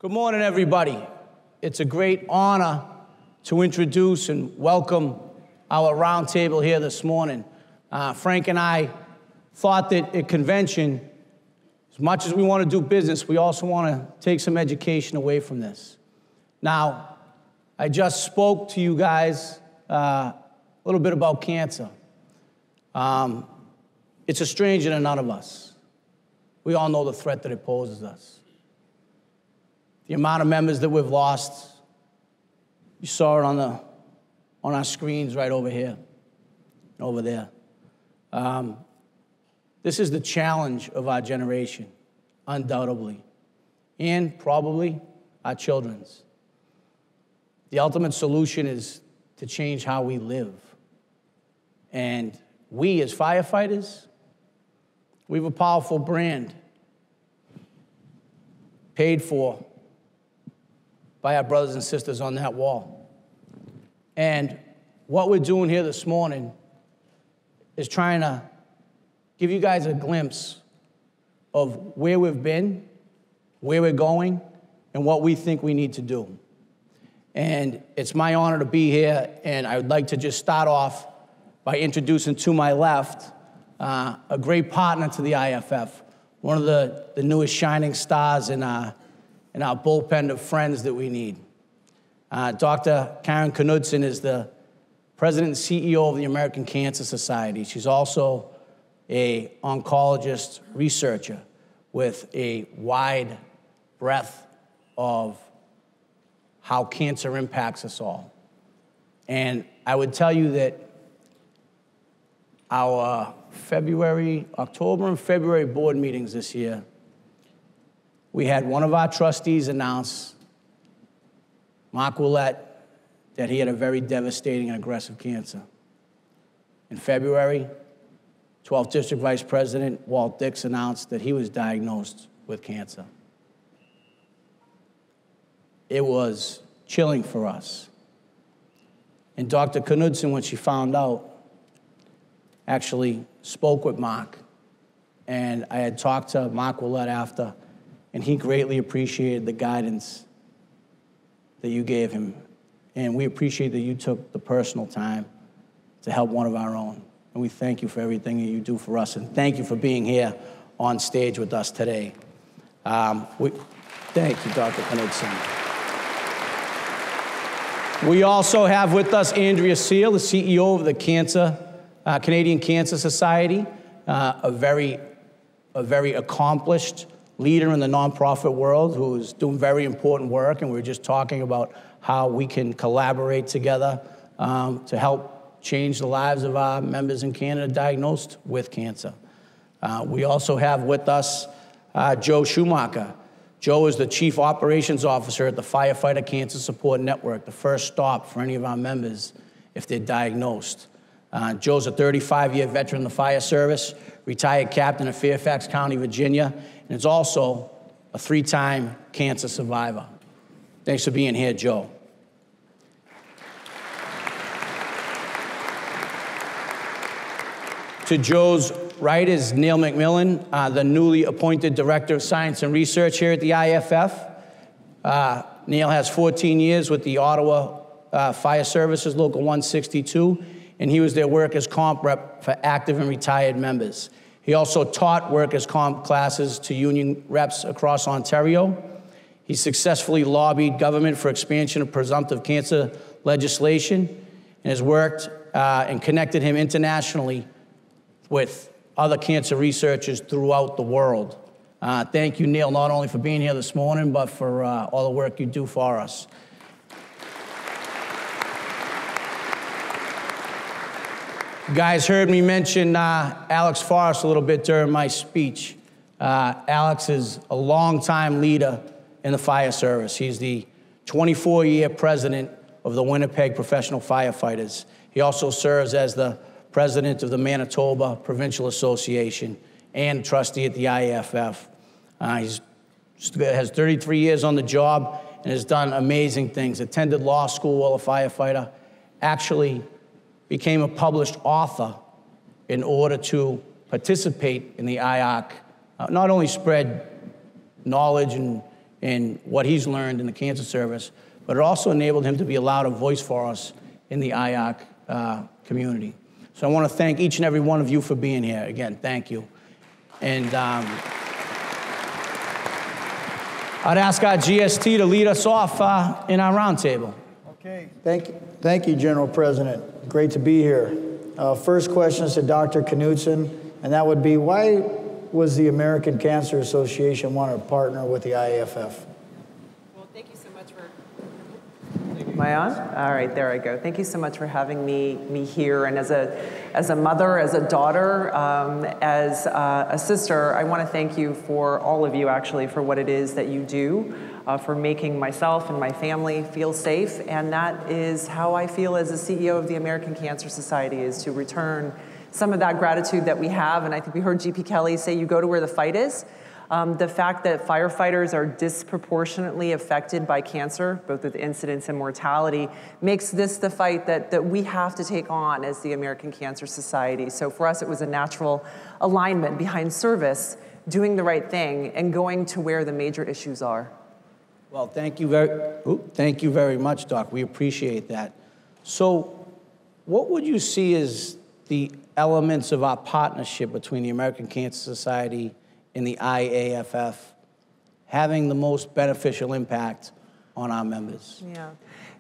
Good morning, everybody. It's a great honor to introduce and welcome our roundtable here this morning. Frank and I thought that at convention, as much as we want to do business, we also want to take some education away from this. Now, I just spoke to you guys a little bit about cancer. It's a stranger to none of us. We all know the threat that it poses us. The amount of members that we've lost, you saw it on our screens right over here, and over there. This is the challenge of our generation, undoubtedly, and probably our children's. The ultimate solution is to change how we live. And we, as firefighters, we have a powerful brand paid for by our brothers and sisters on that wall. And what we're doing here this morning is trying to give you guys a glimpse of where we've been, where we're going, and what we think we need to do. And it's my honor to be here, and I would like to just start off by introducing to my left a great partner to the IAFF, one of the newest shining stars in our bullpen of friends that we need. Dr. Karen Knudsen is the president and CEO of the American Cancer Society. She's also an oncologist researcher with a wide breadth of how cancer impacts us all. And I would tell you that our October and February board meetings this year, we had one of our trustees announce, Mark Willett, that he had a very devastating and aggressive cancer. In February, 12th District Vice President Walt Dix announced that he was diagnosed with cancer. It was chilling for us. And Dr. Knudsen, when she found out, actually spoke with Mark. And I had talked to Mark Willett after, and he greatly appreciated the guidance that you gave him. And we appreciate that you took the personal time to help one of our own. And we thank you for everything that you do for us. And thank you for being here on stage with us today. Thank you, Dr. Knudsen. We also have with us Andrea Seale, the CEO of the Canadian Cancer Society, a very accomplished leader in the nonprofit world who is doing very important work, and we're just talking about how we can collaborate together to help change the lives of our members in Canada diagnosed with cancer. We also have with us Joe Schumacher. Joe is the Chief Operations Officer at the Firefighter Cancer Support Network, the first stop for any of our members if they're diagnosed. Joe's a 35-year veteran of the fire service, retired captain of Fairfax County, Virginia, and is also a 3-time cancer survivor. Thanks for being here, Joe. To Joe's right is Neil McMillan, the newly appointed Director of Science and Research here at the IAFF. Neil has 14 years with the Ottawa Fire Services, Local 162, and he was their workers' comp rep for active and retired members. He also taught workers' comp classes to union reps across Ontario. He successfully lobbied government for expansion of presumptive cancer legislation and has worked and connected him internationally with other cancer researchers throughout the world. Thank you, Neil, not only for being here this morning, but for all the work you do for us. You guys heard me mention Alex Forrest a little bit during my speech. Alex is a longtime leader in the fire service. He's the 24-year president of the Winnipeg Professional Firefighters. He also serves as the president of the Manitoba Provincial Association and trustee at the IAFF. He has 33 years on the job and has done amazing things. Attended law school while a firefighter, actually became a published author in order to participate in the IARC, not only spread knowledge and in what he's learned in the cancer service, but it also enabled him to be a louder voice for us in the IARC community. So I want to thank each and every one of you for being here. Again, thank you. And I'd ask our GST to lead us off in our roundtable. Okay, thank you, General President. Great to be here. First question is to Dr. Knudsen, and that would be, why was the American Cancer Association want to partner with the IAFF? Well, thank you so much for... Am I on? All right, there I go. Thank you so much for having me here. And as a mother, as a daughter, as a sister, I want to thank you for all of you, actually, for what it is that you do, for making myself and my family feel safe. And that is how I feel as a CEO of the American Cancer Society, is to return some of that gratitude that we have. And I think we heard G.P. Kelly say, you go to where the fight is. The fact that firefighters are disproportionately affected by cancer, both with incidence and mortality, makes this the fight that we have to take on as the American Cancer Society. So for us, it was a natural alignment behind service, doing the right thing, and going to where the major issues are. Well, thank you very much, Doc. We appreciate that. So what would you see as the elements of our partnership between the American Cancer Society and the IAFF having the most beneficial impact on our members? Yeah.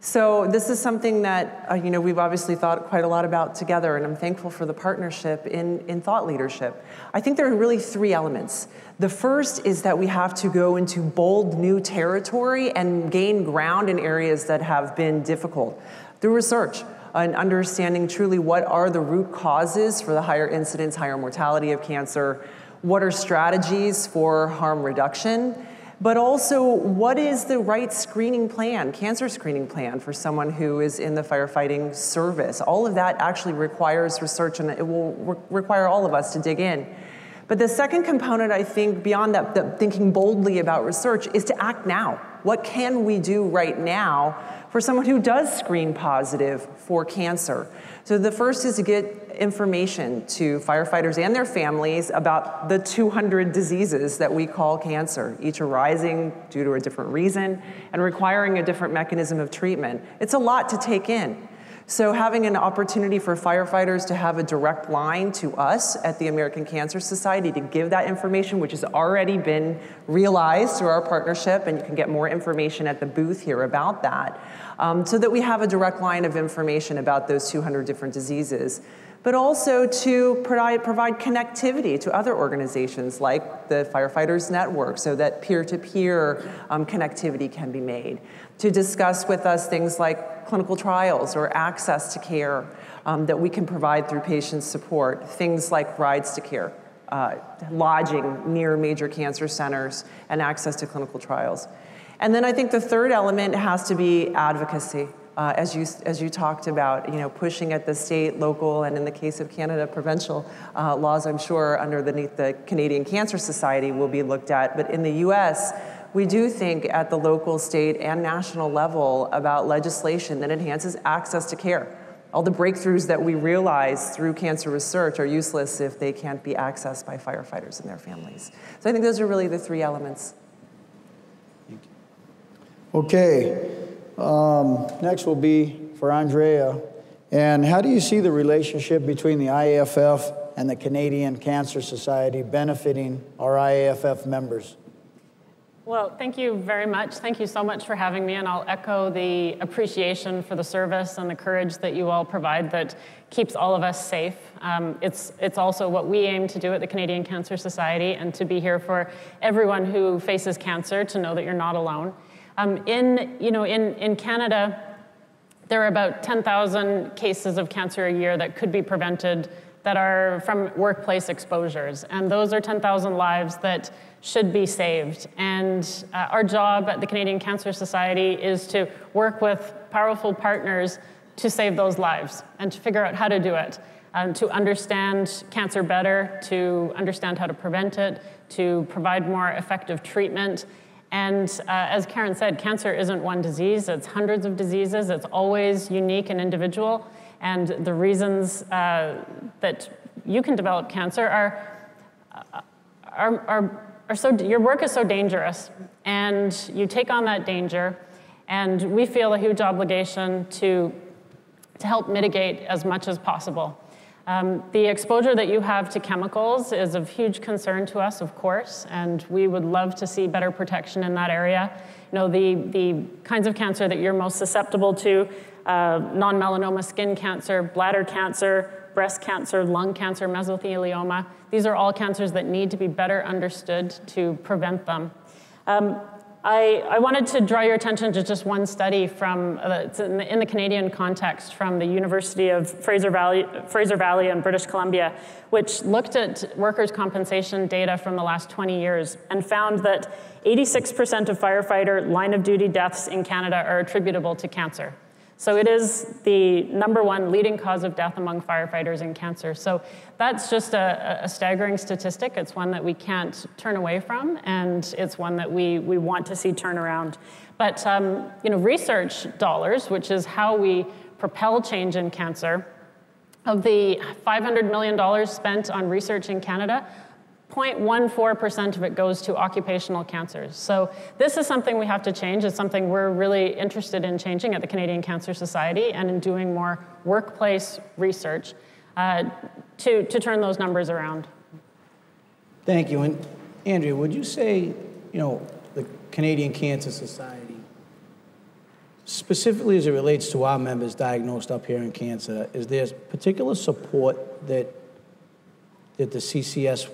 So this is something that we've obviously thought quite a lot about together, and I'm thankful for the partnership in thought leadership. I think there are really three elements. The first is that we have to go into bold new territory and gain ground in areas that have been difficult through research and understanding truly what are the root causes for the higher incidence, higher mortality of cancer. What are strategies for harm reduction? But also, what is the right screening plan, cancer screening plan for someone who is in the firefighting service? All of that actually requires research, and it will require all of us to dig in. But the second component, I think, beyond that, the thinking boldly about research, is to act now. What can we do right now for someone who does screen positive for cancer? So the first is to get information to firefighters and their families about the 200 diseases that we call cancer, each arising due to a different reason and requiring a different mechanism of treatment. It's a lot to take in. So having an opportunity for firefighters to have a direct line to us at the American Cancer Society to give that information, which has already been realized through our partnership, and you can get more information at the booth here about that, so that we have a direct line of information about those 200 different diseases. But also to provide connectivity to other organizations like the Firefighters Network, so that peer-to-peer connectivity can be made. To discuss with us things like clinical trials or access to care that we can provide through patient support, things like rides to care, lodging near major cancer centers, and access to clinical trials. And then I think the third element has to be advocacy. As you talked about, pushing at the state, local, and in the case of Canada, provincial laws, I'm sure, underneath the Canadian Cancer Society will be looked at. But in the US, we do think at the local, state, and national level about legislation that enhances access to care. All the breakthroughs that we realize through cancer research are useless if they can't be accessed by firefighters and their families. So I think those are really the three elements. Thank you. Okay. Next will be for Andrea. And how do you see the relationship between the IAFF and the Canadian Cancer Society benefiting our IAFF members? Well, thank you very much. Thank you so much for having me, and I'll echo the appreciation for the service and the courage that you all provide that keeps all of us safe. It's also what we aim to do at the Canadian Cancer Society, and to be here for everyone who faces cancer, to know that you're not alone. In Canada, there are about 10,000 cases of cancer a year that could be prevented that are from workplace exposures. And those are 10,000 lives that should be saved. And our job at the Canadian Cancer Society is to work with powerful partners to save those lives and to figure out how to do it, to understand cancer better, to understand how to prevent it, to provide more effective treatment. And as Karen said, cancer isn't one disease, it's hundreds of diseases. It's always unique and individual. And the reasons that you can develop cancer are your work is so dangerous, and you take on that danger, and we feel a huge obligation to help mitigate as much as possible. The exposure that you have to chemicals is of huge concern to us, of course, and we would love to see better protection in that area. You know, the kinds of cancer that you're most susceptible to, non-melanoma skin cancer, bladder cancer, breast cancer, lung cancer, mesothelioma, these are all cancers that need to be better understood to prevent them. I wanted to draw your attention to just one study from, it's in the Canadian context, from the University of Fraser Valley in British Columbia, which looked at workers' compensation data from the last 20 years and found that 86% of firefighter line-of-duty deaths in Canada are attributable to cancer. So it is the #1 leading cause of death among firefighters in cancer. So that's just a staggering statistic. It's one that we can't turn away from, and it's one that we want to see turn around. But you know, research dollars, which is how we propel change in cancer, of the $500 million spent on research in Canada, 0.14% of it goes to occupational cancers. So this is something we have to change. It's something we're really interested in changing at the Canadian Cancer Society and in doing more workplace research to turn those numbers around. Thank you. And Andrea, would you say, you know, the Canadian Cancer Society, specifically as it relates to our members diagnosed up here in cancer, is there particular support that the CCS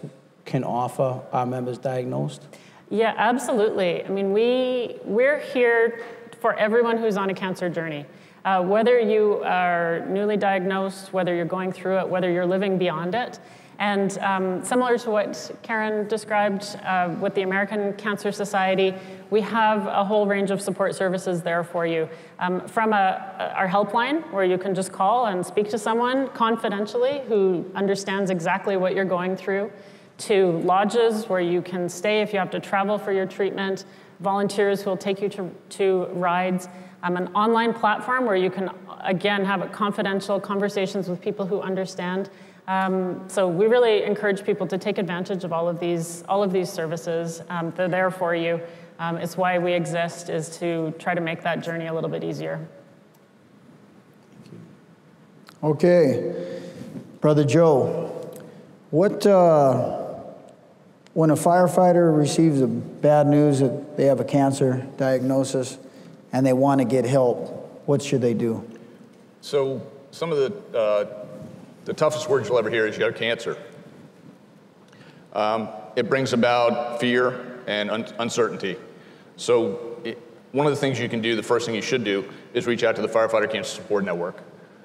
can offer our members diagnosed? Yeah, absolutely. I mean, we're here for everyone who's on a cancer journey. Whether you are newly diagnosed, whether you're going through it, whether you're living beyond it. And similar to what Karen described with the American Cancer Society, we have a whole range of support services there for you. From our helpline, where you can just call and speak to someone confidentially who understands exactly what you're going through, to lodges where you can stay if you have to travel for your treatment, volunteers who will take you to rides, an online platform where you can, again, have confidential conversations with people who understand. So we really encourage people to take advantage of all of these services. They're there for you. It's why we exist, is to try to make that journey a little bit easier. Okay, Brother Joe, when a firefighter receives a bad news that they have a cancer diagnosis and they want to get help, what should they do? So some of the toughest words you'll ever hear is you have cancer. It brings about fear and uncertainty. So one of the things you can do, the first thing you should do, is reach out to the Firefighter Cancer Support Network.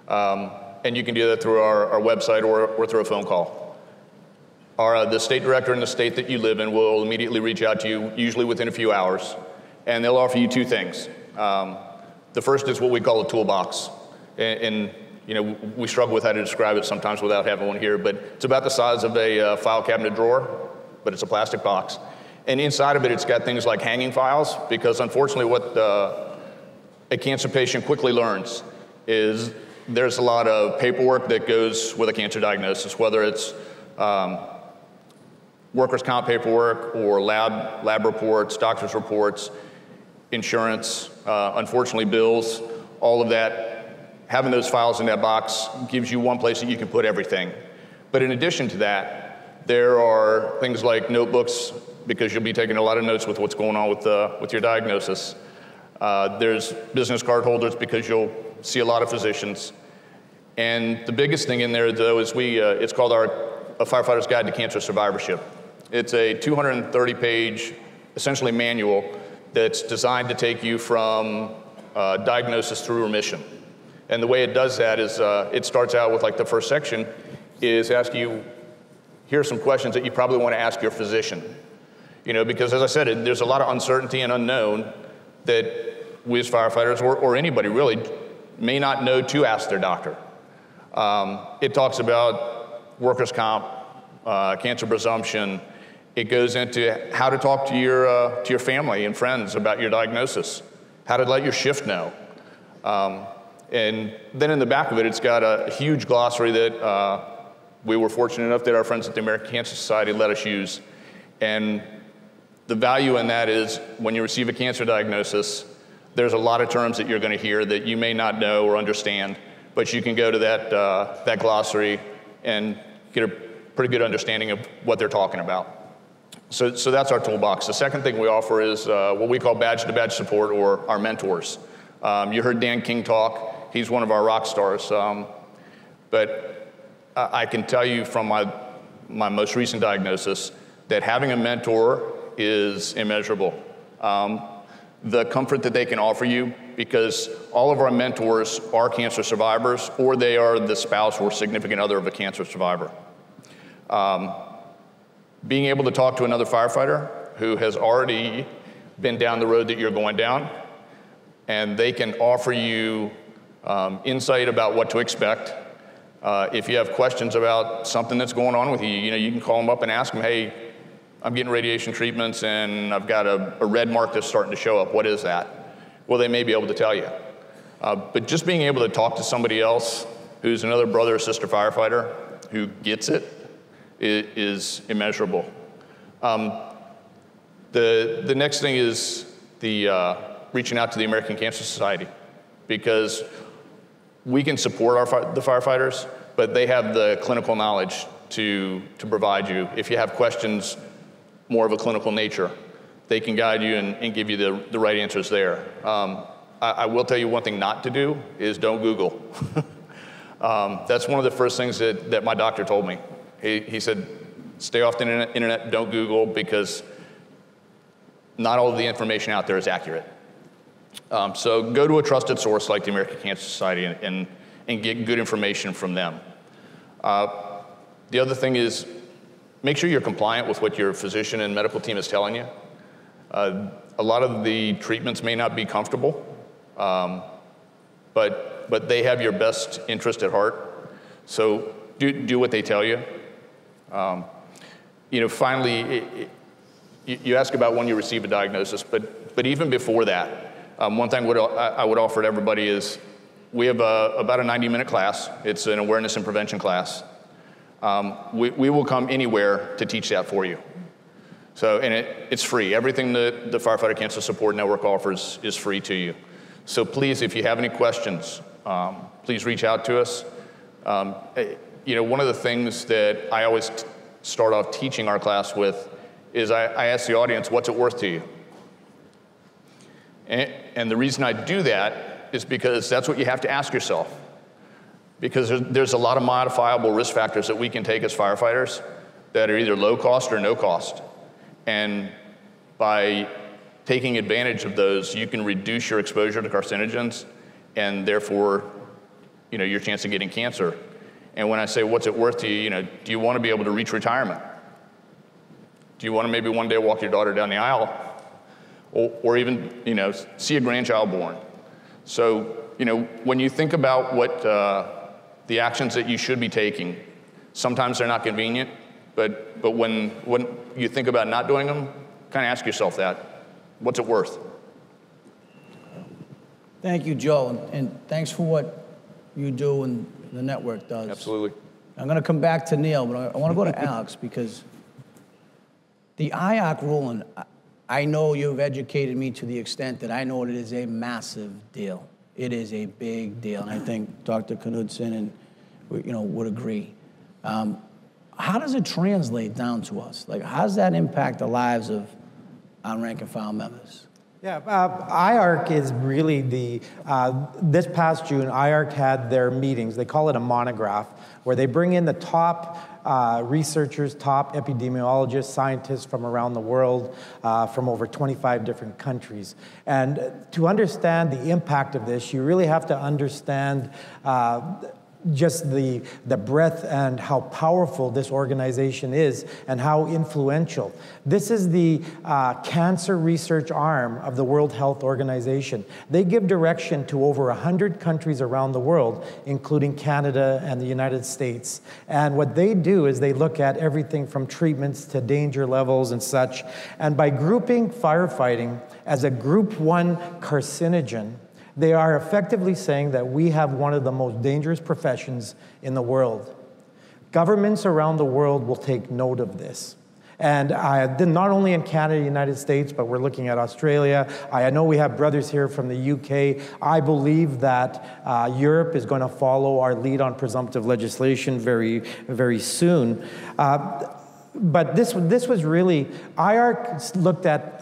And you can do that through our website or through a phone call. The state director in the state that you live in will immediately reach out to you, usually within a few hours, and they'll offer you two things. The first is what we call a toolbox. And you know, we struggle with how to describe it sometimes without having one here, but it's about the size of a file cabinet drawer, but it's a plastic box. And inside of it, it's got things like hanging files, because unfortunately what a cancer patient quickly learns is there's a lot of paperwork that goes with a cancer diagnosis, whether it's workers' comp paperwork or lab reports, doctor's reports, insurance, unfortunately bills, all of that. Having those files in that box gives you one place that you can put everything. But in addition to that, there are things like notebooks, because you'll be taking a lot of notes with what's going on with your diagnosis. There's business card holders, because you'll see a lot of physicians. And the biggest thing in there, though, is it's called A Firefighter's Guide to Cancer Survivorship. It's a 230-page, essentially manual, that's designed to take you from diagnosis through remission. And the way it does that is it starts out with, like, the first section is asking you, here are some questions that you probably want to ask your physician. You know, because as I said, there's a lot of uncertainty and unknown that we as firefighters, or anybody really, may not know to ask their doctor. It talks about workers' comp, cancer presumption. It goes into how to talk to your family and friends about your diagnosis, how to let your shift know. And then in the back of it, it's got a huge glossary that we were fortunate enough that our friends at the American Cancer Society let us use. And the value in that is when you receive a cancer diagnosis, there's a lot of terms that you're going to hear that you may not know or understand, but you can go to that glossary and get a pretty good understanding of what they're talking about. So that's our toolbox. The second thing we offer is what we call badge-to-badge support, or our mentors. You heard Dan King talk. He's one of our rock stars. But I can tell you from my most recent diagnosis that having a mentor is immeasurable. The comfort that they can offer you, because all of our mentors are cancer survivors, or they are the spouse or significant other of a cancer survivor. Being able to talk to another firefighter who has already been down the road that you're going down, and they can offer you insight about what to expect. If you have questions about something that's going on with you, you can call them up and ask them, hey, I'm getting radiation treatments and I've got a red mark that's starting to show up. What is that? Well, they may be able to tell you. But just being able to talk to somebody else who's another brother or sister firefighter who gets it is immeasurable. The next thing is the reaching out to the American Cancer Society, because we can support the firefighters, but they have the clinical knowledge to provide you. If you have questions more of a clinical nature, they can guide you and give you the right answers there. I will tell you one thing not to do is don't Google. That's one of the first things that my doctor told me. He said, stay off the internet, don't Google, because not all of the information out there is accurate. So go to a trusted source like the American Cancer Society and get good information from them. The other thing is, make sure you're compliant with what your physician and medical team is telling you. A lot of the treatments may not be comfortable, but they have your best interest at heart. So do what they tell you. Finally, you ask about when you receive a diagnosis, but even before that, one thing I would offer to everybody is we have about a 90-minute class. It's an awareness and prevention class. We will come anywhere to teach that for you. So, and it's free. Everything that the Firefighter Cancer Support Network offers is free to you. So please, if you have any questions, please reach out to us. One of the things that I always start off teaching our class with is I ask the audience, what's it worth to you? And the reason I do that is because that's what you have to ask yourself. Because there's a lot of modifiable risk factors that we can take as firefighters that are either low cost or no cost. And by taking advantage of those, you can reduce your exposure to carcinogens and therefore, your chance of getting cancer. And when I say what's it worth to you, do you want to be able to reach retirement? Do you want to maybe one day walk your daughter down the aisle? Or even, see a grandchild born? So, when you think about what the actions that you should be taking, sometimes they're not convenient, but when you think about not doing them, kind of ask yourself that. What's it worth? Thank you, Joe, and thanks for what you do and the network does. Absolutely. I'm going to come back to Neil, but I want to go to Alex, because the IARC ruling, I know you've educated me to the extent that I know it is a massive deal. It is a big deal, and I think Dr. Knudsen would agree. How does it translate down to us? Like, how does that impact the lives of our rank and file members? Yeah, IARC is really this past June, IARC had their meetings. They call it a monograph, where they bring in the top researchers, top epidemiologists, scientists from around the world, from over 25 different countries. And to understand the impact of this, you really have to understand just the breadth and how powerful this organization is and how influential. This is the cancer research arm of the World Health Organization. They give direction to over 100 countries around the world, including Canada and the United States. And what they do is they look at everything from treatments to danger levels and such. And by grouping firefighting as a group 1 carcinogen, they are effectively saying that we have one of the most dangerous professions in the world. Governments around the world will take note of this. And not only in Canada, United States, but we're looking at Australia. I know we have brothers here from the UK. I believe that Europe is going to follow our lead on presumptive legislation very, very soon. But this was really, IARC looked at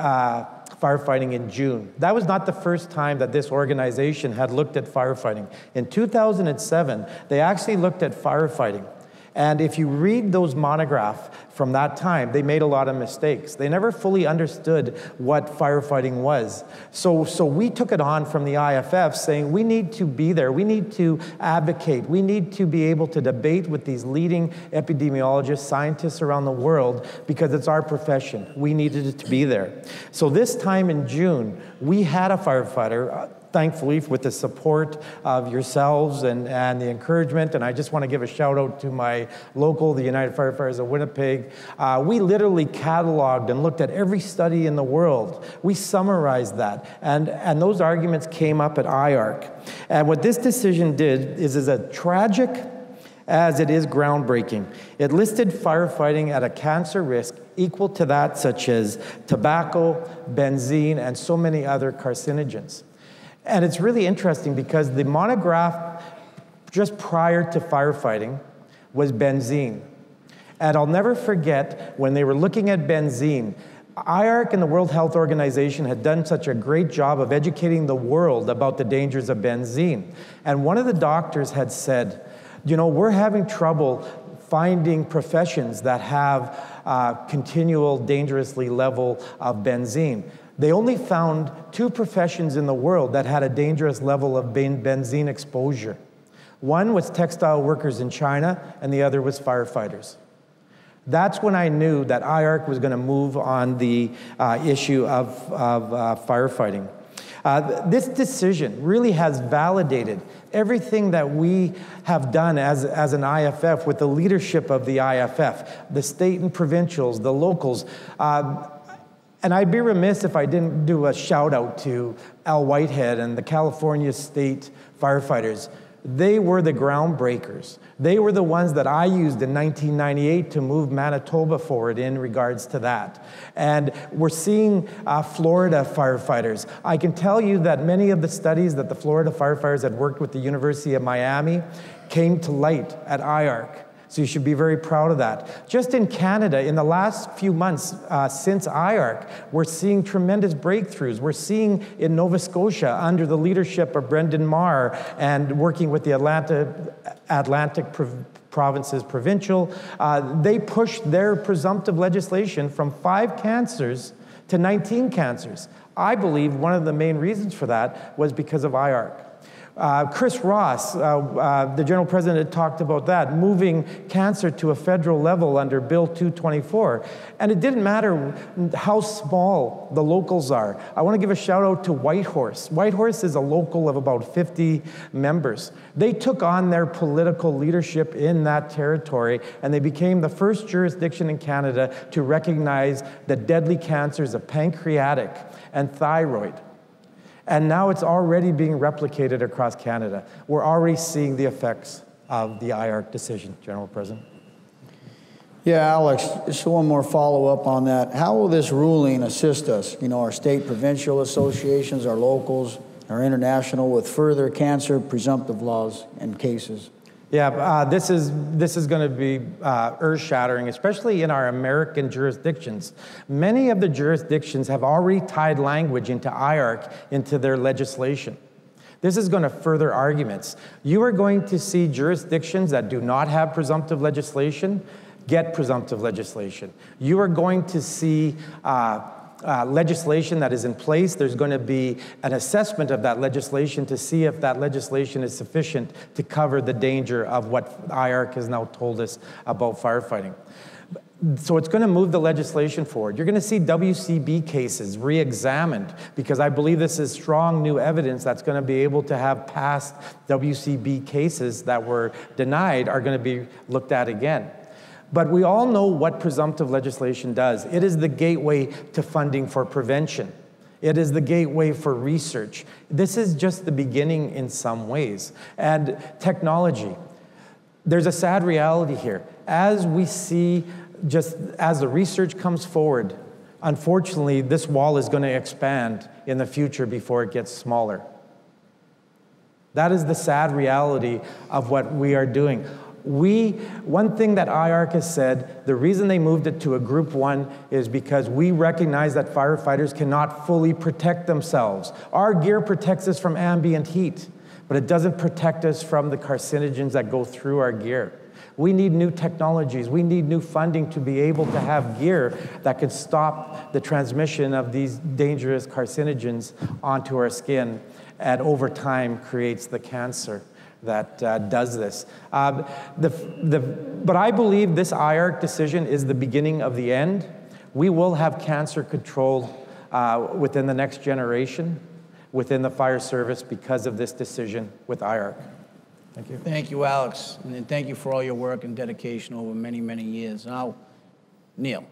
firefighting in June. That was not the first time that this organization had looked at firefighting. In 2007, they actually looked at firefighting. And if you read those monographs from that time, they made a lot of mistakes. They never fully understood what firefighting was. So we took it on from the IAFF saying we need to be there, we need to advocate, we need to be able to debate with these leading epidemiologists, scientists around the world, because it's our profession. We needed to be there. So this time in June, we had a firefighter, thankfully, with the support of yourselves and the encouragement, and I just want to give a shout out to my local, the United Firefighters of Winnipeg. We literally cataloged and looked at every study in the world. We summarized that, and those arguments came up at IARC. And what this decision did is as tragic as it is groundbreaking. It listed firefighting at a cancer risk equal to that such as tobacco, benzene, and so many other carcinogens. And it's really interesting because the monograph just prior to firefighting was benzene. And I'll never forget when they were looking at benzene, IARC and the World Health Organization had done such a great job of educating the world about the dangers of benzene. And one of the doctors had said, you know, we're having trouble finding professions that have continual dangerously level of benzene. They only found 2 professions in the world that had a dangerous level of benzene exposure. One was textile workers in China, and the other was firefighters. That's when I knew that IARC was going to move on the issue of firefighting. This decision really has validated everything that we have done as an IAFF with the leadership of the IAFF, the state and provincials, the locals. And I'd be remiss if I didn't do a shout out to Al Whitehead and the California State Firefighters. They were the groundbreakers. They were the ones that I used in 1998 to move Manitoba forward in regards to that. And we're seeing Florida firefighters. I can tell you that many of the studies that the Florida firefighters had worked with the University of Miami came to light at IARC. So you should be very proud of that. Just in Canada, in the last few months since IARC, we're seeing tremendous breakthroughs. We're seeing in Nova Scotia, under the leadership of Brendan Marr and working with the Atlantic Provinces Provincial, they pushed their presumptive legislation from 5 cancers to 19 cancers. I believe one of the main reasons for that was because of IARC. Chris Ross, the general president, talked about that, moving cancer to a federal level under Bill 224. And it didn't matter how small the locals are. I want to give a shout out to Whitehorse. Whitehorse is a local of about 50 members. They took on their political leadership in that territory, and they became the first jurisdiction in Canada to recognize the deadly cancers of pancreatic and thyroid. And now it's already being replicated across Canada. We're already seeing the effects of the IARC decision, General President. Yeah, Alex, just one more follow-up on that. How will this ruling assist us, you know, our state, provincial associations, our locals, our international, with further cancer presumptive laws and cases? Yeah, this is going to be earth-shattering, especially in our American jurisdictions. Many of the jurisdictions have already tied language into IARC into their legislation. This is going to further arguments. You are going to see jurisdictions that do not have presumptive legislation get presumptive legislation. You are going to see legislation that is in place. There's going to be an assessment of that legislation to see if that legislation is sufficient to cover the danger of what IARC has now told us about firefighting. So it's going to move the legislation forward. You're going to see WCB cases re-examined because I believe this is strong new evidence that's going to be able to have past WCB cases that were denied are going to be looked at again. But we all know what presumptive legislation does. It is the gateway to funding for prevention. It is the gateway for research. This is just the beginning in some ways. And technology. There's a sad reality here. As we see just as the research comes forward, unfortunately, this wall is going to expand in the future before it gets smaller. That is the sad reality of what we are doing. One thing that IARC has said, the reason they moved it to a group 1 is because we recognize that firefighters cannot fully protect themselves. Our gear protects us from ambient heat, but it doesn't protect us from the carcinogens that go through our gear. We need new technologies. We need new funding to be able to have gear that can stop the transmission of these dangerous carcinogens onto our skin, and over time creates the cancer that does this. But I believe this IARC decision is the beginning of the end. We will have cancer control within the next generation, within the fire service, because of this decision with IARC. Thank you. Thank you, Alex, and thank you for all your work and dedication over many, many years. Now, Neil,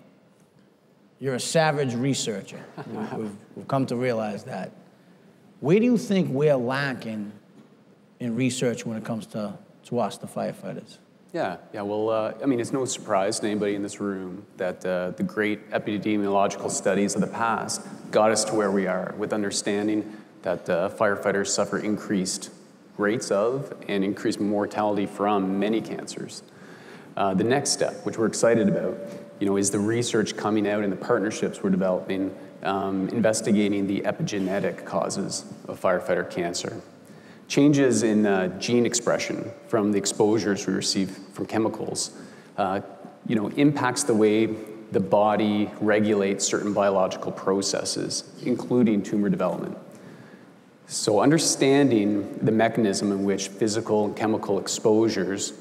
you're a savage researcher. We've come to realize that. Where do you think we're lacking in research when it comes to us, the firefighters? Yeah. Well, I mean, it's no surprise to anybody in this room that the great epidemiological studies of the past got us to where we are, with understanding that firefighters suffer increased rates of and increased mortality from many cancers. The next step, which we're excited about, is the research coming out and the partnerships we're developing, investigating the epigenetic causes of firefighter cancer. Changes in gene expression from the exposures we receive from chemicals, impacts the way the body regulates certain biological processes, including tumor development. So understanding the mechanism in which physical and chemical exposures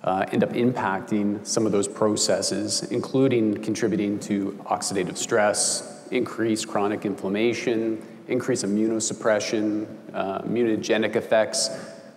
end up impacting some of those processes, including contributing to oxidative stress, increased chronic inflammation, increased immunosuppression, immunogenic effects,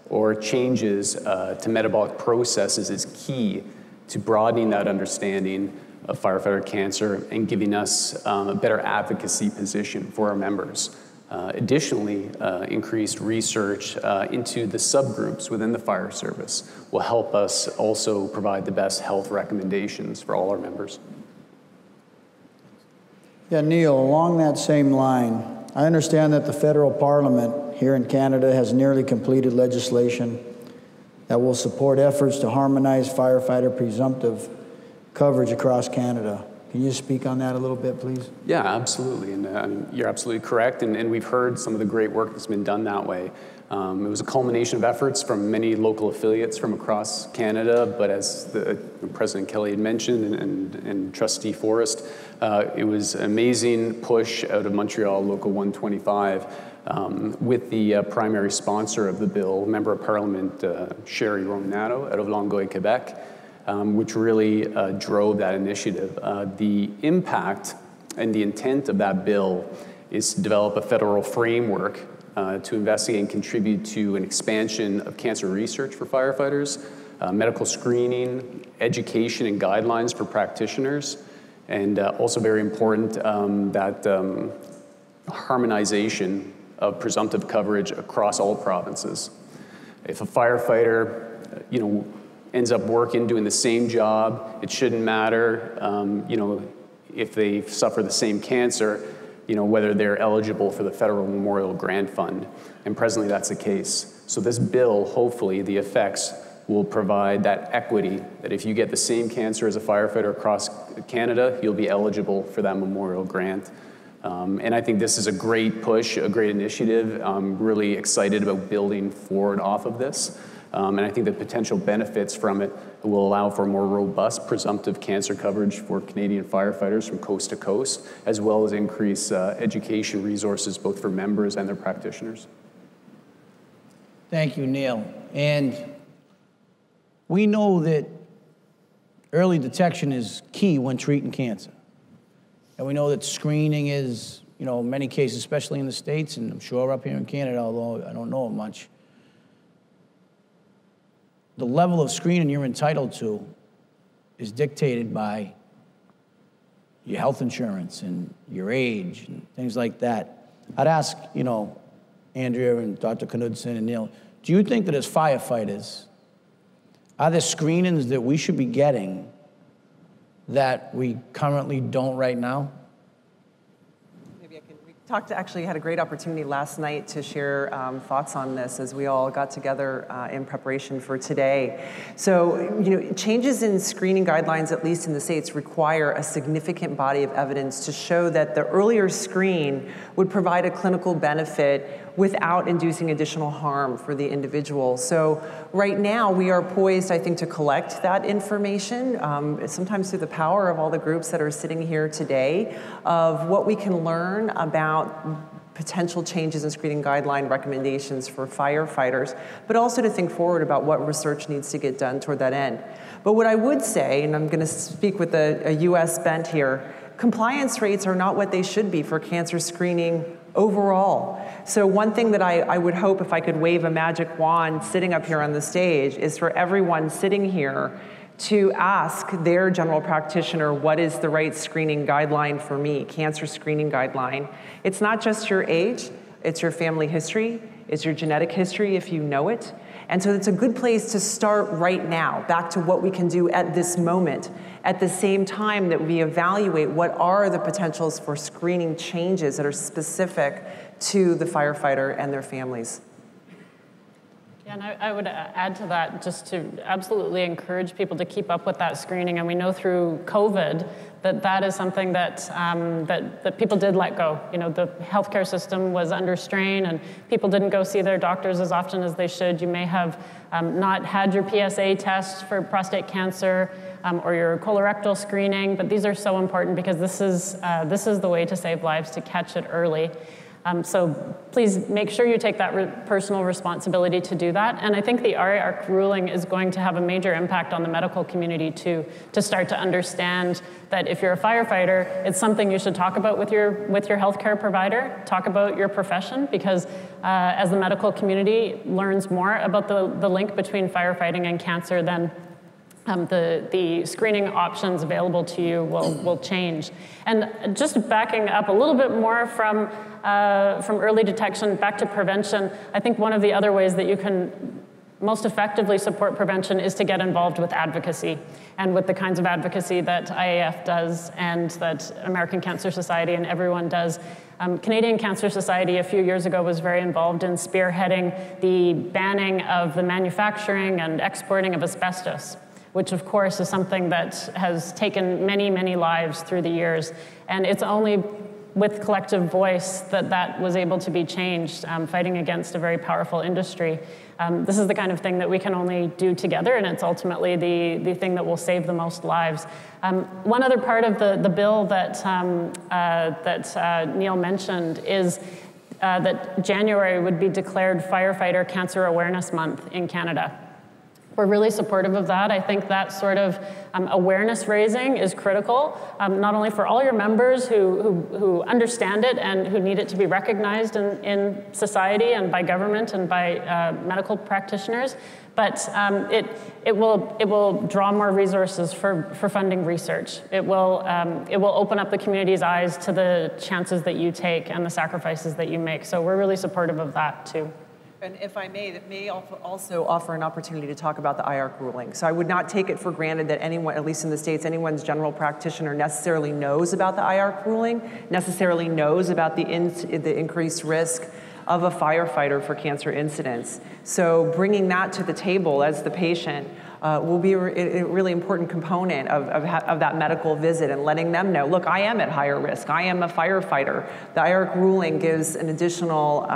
or changes to metabolic processes is key to broadening that understanding of firefighter cancer and giving us a better advocacy position for our members. Additionally, increased research into the subgroups within the fire service will help us also provide the best health recommendations for all our members. Yeah, Neil, along that same line, I understand that the federal parliament here in Canada has nearly completed legislation that will support efforts to harmonize firefighter presumptive coverage across Canada. Can you speak on that a little bit, please? Yeah, absolutely. And you're absolutely correct. And we've heard some of the great work that's been done that way. It was a culmination of efforts from many local affiliates from across Canada, but as President Kelly had mentioned and Trustee Forrest, it was an amazing push out of Montreal Local 125 with the primary sponsor of the bill, Member of Parliament Sherry Romanato out of Longueuil, Quebec, which really drove that initiative. The impact and the intent of that bill is to develop a federal framework to investigate and contribute to an expansion of cancer research for firefighters, medical screening, education and guidelines for practitioners, and also very important, that harmonization of presumptive coverage across all provinces. If a firefighter, ends up doing the same job, it shouldn't matter, if they suffer the same cancer, whether they're eligible for the Federal Memorial Grant Fund. And presently that's the case. So this bill, hopefully the effects will provide that equity, that if you get the same cancer as a firefighter across Canada, you'll be eligible for that memorial grant. And I think this is a great push, a great initiative. I'm really excited about building forward off of this. And I think the potential benefits from it will allow for more robust presumptive cancer coverage for Canadian firefighters from coast to coast, as well as increase education resources both for members and their practitioners. Thank you, Neil. And we know that early detection is key when treating cancer. And we know that screening is, in many cases, especially in the States, and I'm sure up here in Canada, although I don't know it much, the level of screening you're entitled to is dictated by your health insurance and your age and things like that. I'd ask, Andrea and Dr. Knudsen and Neil, do you think that as firefighters, are there screenings that we should be getting that we currently don't right now? Actually had a great opportunity last night to share thoughts on this as we all got together in preparation for today. So, changes in screening guidelines, at least in the States, require a significant body of evidence to show that the earlier screen would provide a clinical benefit without inducing additional harm for the individual. So right now we are poised, I think, to collect that information, sometimes through the power of all the groups that are sitting here today, of what we can learn about potential changes in screening guideline recommendations for firefighters, but also to think forward about what research needs to get done toward that end. But what I would say, and I'm going to speak with a US bent here, compliance rates are not what they should be for cancer screening overall. So one thing that I would hope, if I could wave a magic wand sitting up here on the stage, is for everyone sitting here to ask their general practitioner, what is the right screening guideline for me, cancer screening guideline. It's not just your age, it's your family history, it's your genetic history if you know it. And so it's a good place to start right now, back to what we can do at this moment, at the same time that we evaluate what are the potentials for screening changes that are specific to the firefighter and their families. Yeah, and I would add to that, just to absolutely encourage people to keep up with that screening. And we know through COVID that is something that that people did let go. The healthcare system was under strain, and people didn't go see their doctors as often as they should. You may have not had your PSA test for prostate cancer or your colorectal screening, but these are so important because this is the way to save lives, to catch it early. So please make sure you take that personal responsibility to do that. And I think the Irc ruling is going to have a major impact on the medical community too, to start to understand that if you're a firefighter, it's something you should talk about with your healthcare provider, talk about your profession, because as the medical community learns more about the link between firefighting and cancer, then the screening options available to you will change. And just backing up a little bit more from early detection back to prevention, I think one of the other ways that you can most effectively support prevention is to get involved with advocacy, and with the kinds of advocacy that IAFF does and that American Cancer Society and everyone does. Canadian Cancer Society a few years ago was very involved in spearheading the banning of the manufacturing and exporting of asbestos, which of course is something that has taken many, many lives through the years. And it's only with collective voice that was able to be changed, fighting against a very powerful industry. This is the kind of thing that we can only do together, and it's ultimately the thing that will save the most lives. One other part of the bill that Neil mentioned is that January would be declared Firefighter Cancer Awareness Month in Canada. We're really supportive of that. I think that sort of awareness raising is critical, not only for all your members who understand it and who need it to be recognized in society and by government and by medical practitioners, but it will draw more resources for funding research. It will open up the community's eyes to the chances that you take and the sacrifices that you make. So we're really supportive of that too. And if I may, that may also offer an opportunity to talk about the IRC ruling. So I would not take it for granted that anyone, at least in the States, anyone's general practitioner necessarily knows about the IRC ruling, necessarily knows about the increased risk of a firefighter for cancer incidents. So bringing that to the table as the patient will be a really important component of that medical visit, and letting them know, look, I am at higher risk. I am a firefighter. The IRC ruling gives an additional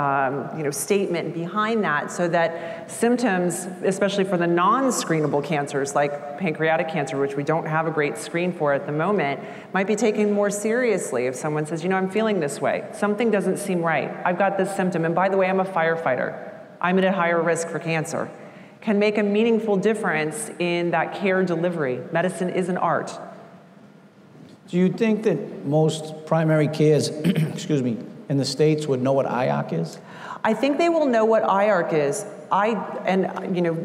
statement behind that, so that symptoms, especially for the non-screenable cancers like pancreatic cancer, which we don't have a great screen for at the moment, might be taken more seriously. If someone says, I'm feeling this way, something doesn't seem right, I've got this symptom, and by the way, I'm a firefighter, I'm at a higher risk for cancer, can make a meaningful difference in that care delivery. Medicine is an art. Do you think that most primary cares, in the States would know what IARC is? I think they will know what IARC is.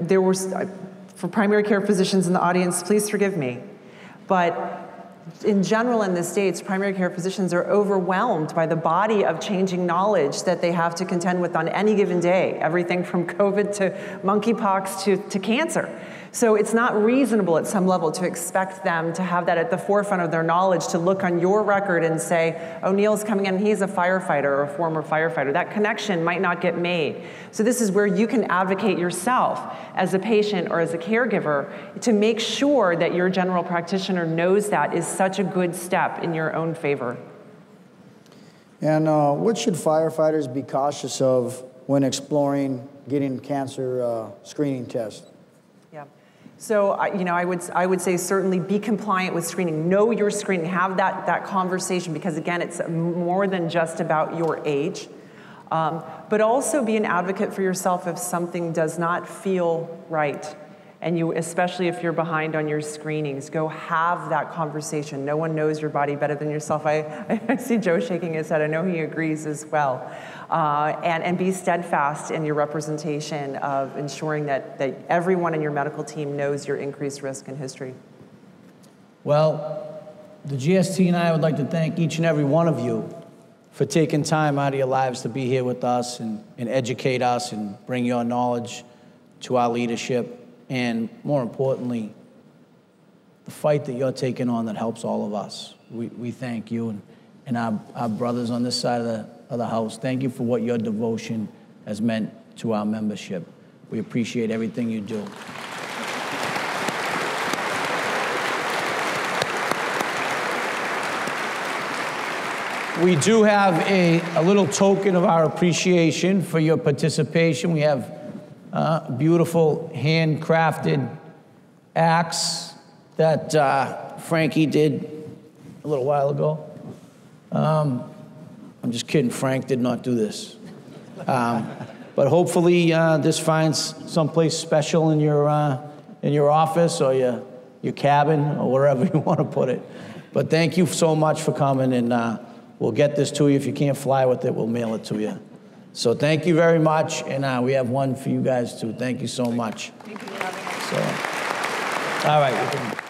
There were, for primary care physicians in the audience, please forgive me, but in general in the States, primary care physicians are overwhelmed by the body of changing knowledge that they have to contend with on any given day, everything from COVID to monkeypox to cancer. So it's not reasonable at some level to expect them to have that at the forefront of their knowledge, to look on your record and say, oh, Neil's coming in, he's a firefighter or a former firefighter. That connection might not get made. So this is where you can advocate yourself as a patient or as a caregiver to make sure that your general practitioner knows that is such a good step in your own favor. And what should firefighters be cautious of when exploring getting cancer screening tests? So, I would say certainly be compliant with screening. Know your screening. Have that conversation, because again, it's more than just about your age. But also be an advocate for yourself if something does not feel right, and especially if you're behind on your screenings, go have that conversation. No one knows your body better than yourself. I see Joe shaking his head. I know he agrees as well. And be steadfast in your representation of ensuring that everyone in your medical team knows your increased risk and history. Well, the GST and I would like to thank each and every one of you for taking time out of your lives to be here with us and educate us and bring your knowledge to our leadership. And more importantly, the fight that you're taking on that helps all of us. We thank you, and our brothers on this side of the house, thank you for what your devotion has meant to our membership. We appreciate everything you do. We do have a little token of our appreciation for your participation. We have beautiful handcrafted axe that Frankie did a little while ago. I'm just kidding, Frank did not do this. But hopefully this finds someplace special in your office or your cabin or wherever you want to put it. But thank you so much for coming, and we'll get this to you. If you can't fly with it, we'll mail it to you. So thank you very much, and we have one for you guys too. Thank you so much. Thank you for having us. All right.